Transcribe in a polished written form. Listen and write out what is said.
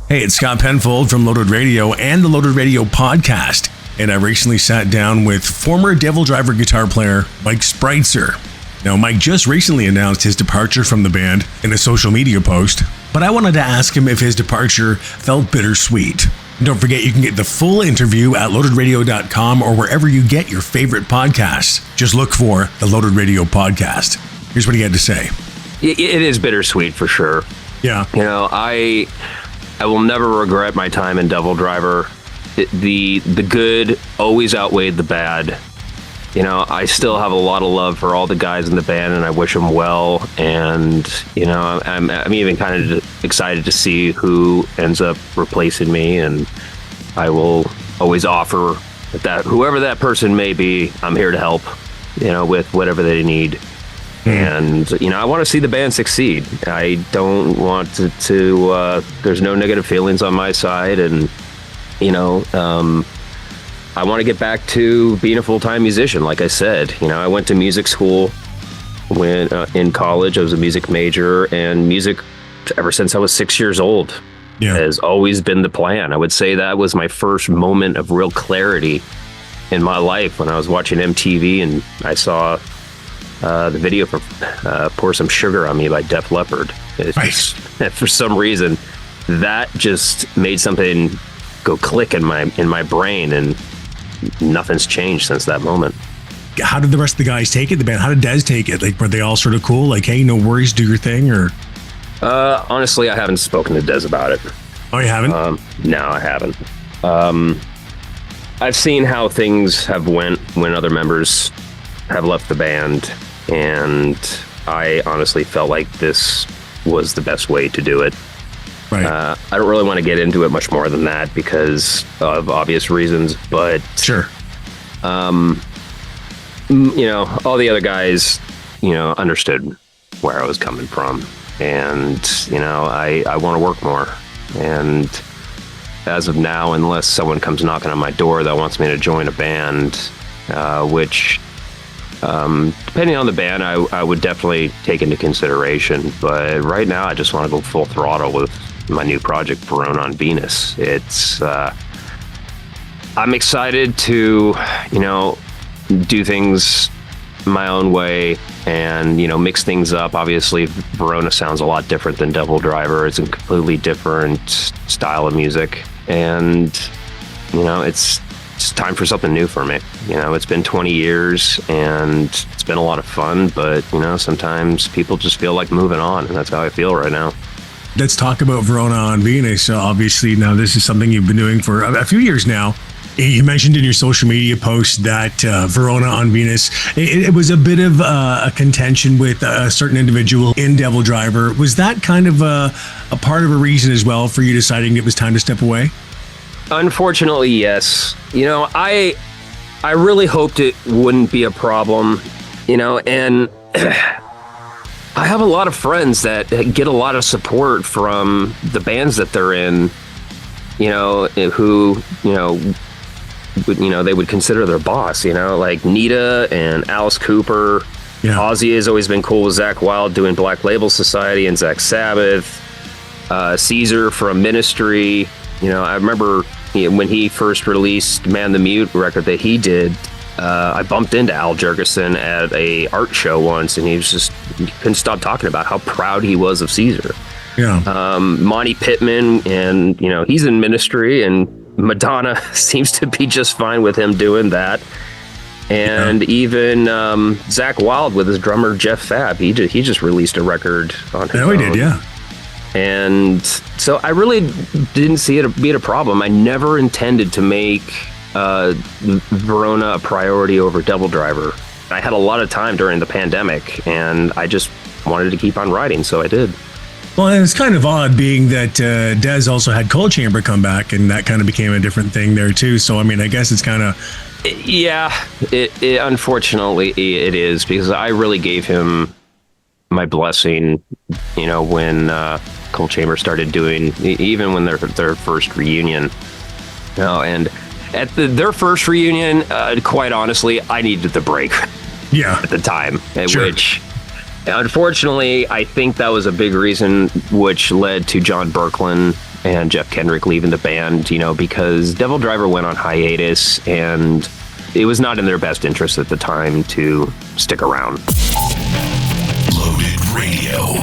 Hey, it's Scott Penfold from Loaded Radio and the Loaded Radio podcast. And I recently sat down with former DevilDriver guitar player Mike Spreitzer. Now, Mike just recently announced his departure from the band in a social media post, but I wanted to ask him if his departure felt bittersweet. And don't forget, you can get the full interview at loadedradio.com or wherever you get your favorite podcasts. Just look for the Loaded Radio podcast. Here's what he had to say. It is bittersweet for sure. Yeah. You know, I will never regret my time in DevilDriver. The good always outweighed the bad. You know, I still have a lot of love for all the guys in the band, and I wish them well. And you know, I'm even kind of excited to see who ends up replacing me. And I will always offer that whoever that person may be, I'm here to help. You know, with whatever they need. And, you know, I want to see the band succeed. I don't want to there's no negative feelings on my side. And, you know, I want to get back to being a full-time musician. Like I said, you know, I went to music school when in college. I was a music major, and music ever since I was 6 years old has always been the plan. I would say that was my first moment of real clarity in my life when I was watching MTV and I saw the video for Pour Some Sugar on Me by Def Leppard. Just, for some reason, that just made something go click in my brain, and nothing's changed since that moment. How did the rest of the guys take it, the band? How did Dez take it? Like, were they all sort of cool? Like, hey, no worries, do your thing? Or honestly, I haven't spoken to Dez about it. Oh, you haven't? No, I haven't. I've seen how things have went when other members have left the band, and I honestly felt like this was the best way to do it. Right. I don't really want to get into it much more than that because of obvious reasons, but sure. You know, all the other guys, you know, understood where I was coming from, and you know, I want to work more. And as of now, unless someone comes knocking on my door that wants me to join a band, which depending on the band, I would definitely take into consideration. But right now, I just want to go full throttle with my new project, Verona on Venus. It's I'm excited to, you know, do things my own way and, you know, mix things up. Obviously, Verona sounds a lot different than DevilDriver. It's a completely different style of music, and you know, it's time for something new for me. You know, it's been 20 years and it's been a lot of fun, but you know, sometimes people just feel like moving on, and that's how I feel right now. Let's talk about Verona on Venus. Obviously, now this is something you've been doing for a few years now. You mentioned in your social media post that Verona on Venus, it was a bit of a contention with a certain individual in DevilDriver. Was that kind of a part of a reason as well for you deciding it was time to step away? Unfortunately, yes. You know, I really hoped it wouldn't be a problem, you know, and I have a lot of friends that get a lot of support from the bands that they're in, you know, who, you know, they would consider their boss, you know, like Nita and Alice Cooper. Yeah. Ozzy has always been cool with Zakk Wylde doing Black Label Society and Zach Sabbath. Caesar from Ministry. You know, I remember when he first released Man the Mute record that he did, I bumped into Al Jurgensen at a art show once, and he couldn't stop talking about how proud he was of Caesar. Yeah. Monty Pittman, and you know, he's in Ministry, and Madonna seems to be just fine with him doing that. And even Zakk Wylde with his drummer Jeff Fab, he just released a record on his own. He did, yeah. And so I really didn't see it being a problem. I never intended to make Verona a priority over DevilDriver. I had a lot of time during the pandemic, and I just wanted to keep on writing, so I did. Well, and it's kind of odd being that Dez also had Cold Chamber come back, and that kind of became a different thing there too. So, I mean, I guess it's kind of... Yeah, it unfortunately it is, because I really gave him my blessing, you know, when Cold Chamber started doing, even when their first reunion. You know, and at their first reunion, quite honestly, I needed the break. Yeah. At the time, sure. Which... Unfortunately, I think that was a big reason which led to John Berkland and Jeff Kendrick leaving the band, because DevilDriver went on hiatus and it was not in their best interest at the time to stick around. Loaded Radio.